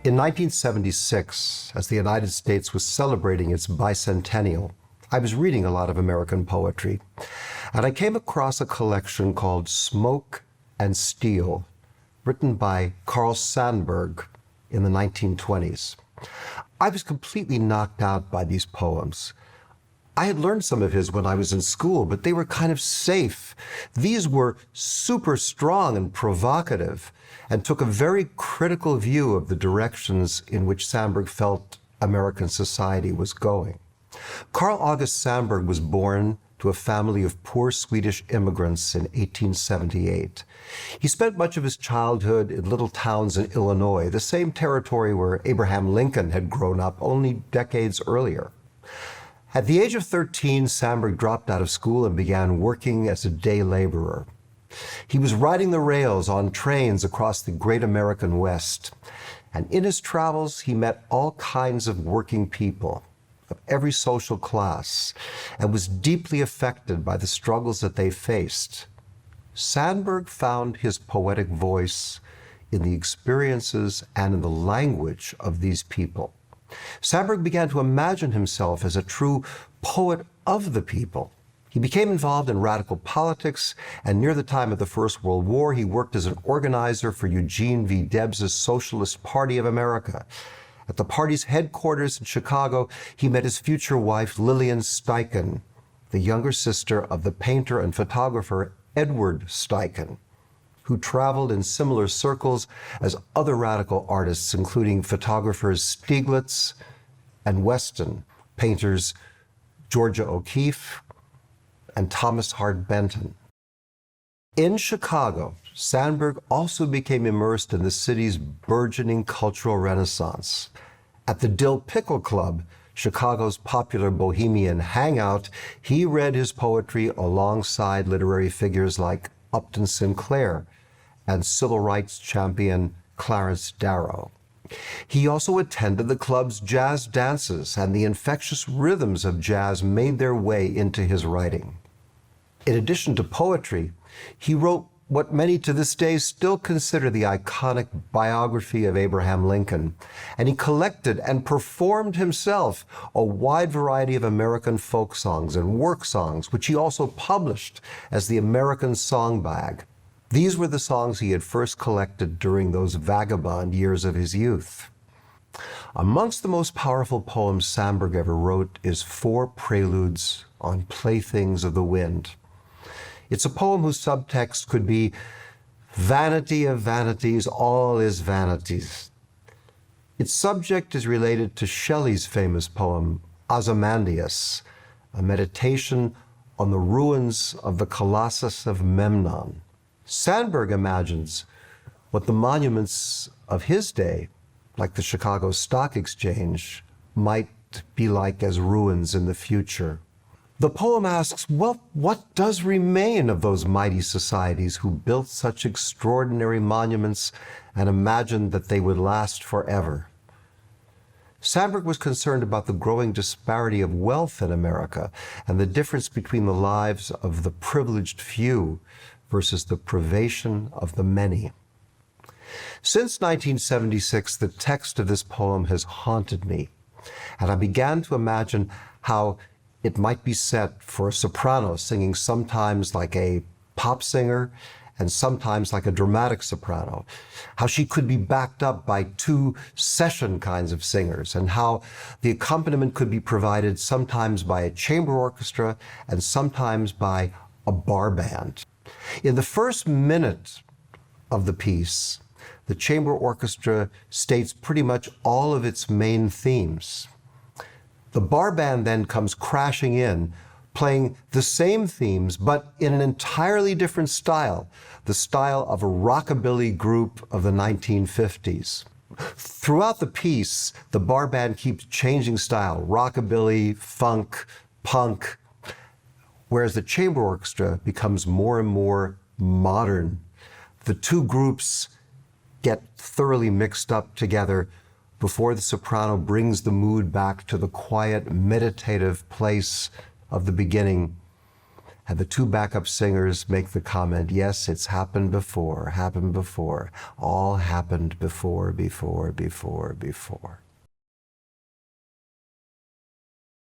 In 1976, as the United States was celebrating its bicentennial, I was reading a lot of American poetry, and I came across a collection called Smoke and Steel, written by Carl Sandburg in the 1920s. I was completely knocked out by these poems. I had learned some of his when I was in school, but they were kind of safe. These were super strong and provocative, and took a very critical view of the directions in which Sandburg felt American society was going. Carl August Sandburg was born to a family of poor Swedish immigrants in 1878. He spent much of his childhood in little towns in Illinois, the same territory where Abraham Lincoln had grown up only decades earlier. At the age of 13, Sandburg dropped out of school and began working as a day laborer. He was riding the rails on trains across the great American West, and in his travels, he met all kinds of working people of every social class and was deeply affected by the struggles that they faced. Sandburg found his poetic voice in the experiences and in the language of these people. Sandburg began to imagine himself as a true poet of the people. He became involved in radical politics, and near the time of the First World War, he worked as an organizer for Eugene V. Debs' Socialist Party of America. At the party's headquarters in Chicago, he met his future wife, Lillian Steichen, the younger sister of the painter and photographer Edward Steichen, who traveled in similar circles as other radical artists, including photographers Stieglitz and Weston, painters Georgia O'Keeffe and Thomas Hart Benton. In Chicago, Sandburg also became immersed in the city's burgeoning cultural renaissance. At the Dill Pickle Club, Chicago's popular bohemian hangout, he read his poetry alongside literary figures like Upton Sinclair and civil rights champion Clarence Darrow. He also attended the club's jazz dances, and the infectious rhythms of jazz made their way into his writing. In addition to poetry, he wrote what many to this day still consider the iconic biography of Abraham Lincoln, and he collected and performed himself a wide variety of American folk songs and work songs, which he also published as the American Song Bag. These were the songs he had first collected during those vagabond years of his youth. Amongst the most powerful poems Sandburg ever wrote is Four Preludes on Playthings of the Wind. It's a poem whose subtext could be, vanity of vanities, all is vanities. Its subject is related to Shelley's famous poem, Ozymandias, a meditation on the ruins of the Colossus of Memnon. Sandburg imagines what the monuments of his day, like the Chicago Stock Exchange, might be like as ruins in the future. The poem asks, well, what does remain of those mighty societies who built such extraordinary monuments and imagined that they would last forever? Sandburg was concerned about the growing disparity of wealth in America and the difference between the lives of the privileged few versus the privation of the many. Since 1976, the text of this poem has haunted me, and I began to imagine how it might be set for a soprano singing sometimes like a pop singer and sometimes like a dramatic soprano, how she could be backed up by two session kinds of singers, and how the accompaniment could be provided sometimes by a chamber orchestra and sometimes by a bar band. In the first minute of the piece, the chamber orchestra states pretty much all of its main themes. The bar band then comes crashing in, playing the same themes, but in an entirely different style, the style of a rockabilly group of the 1950s. Throughout the piece, the bar band keeps changing style, rockabilly, funk, punk, whereas the chamber orchestra becomes more and more modern. The two groups get thoroughly mixed up together before the soprano brings the mood back to the quiet, meditative place of the beginning. And the two backup singers make the comment, yes, it's happened before, all happened before.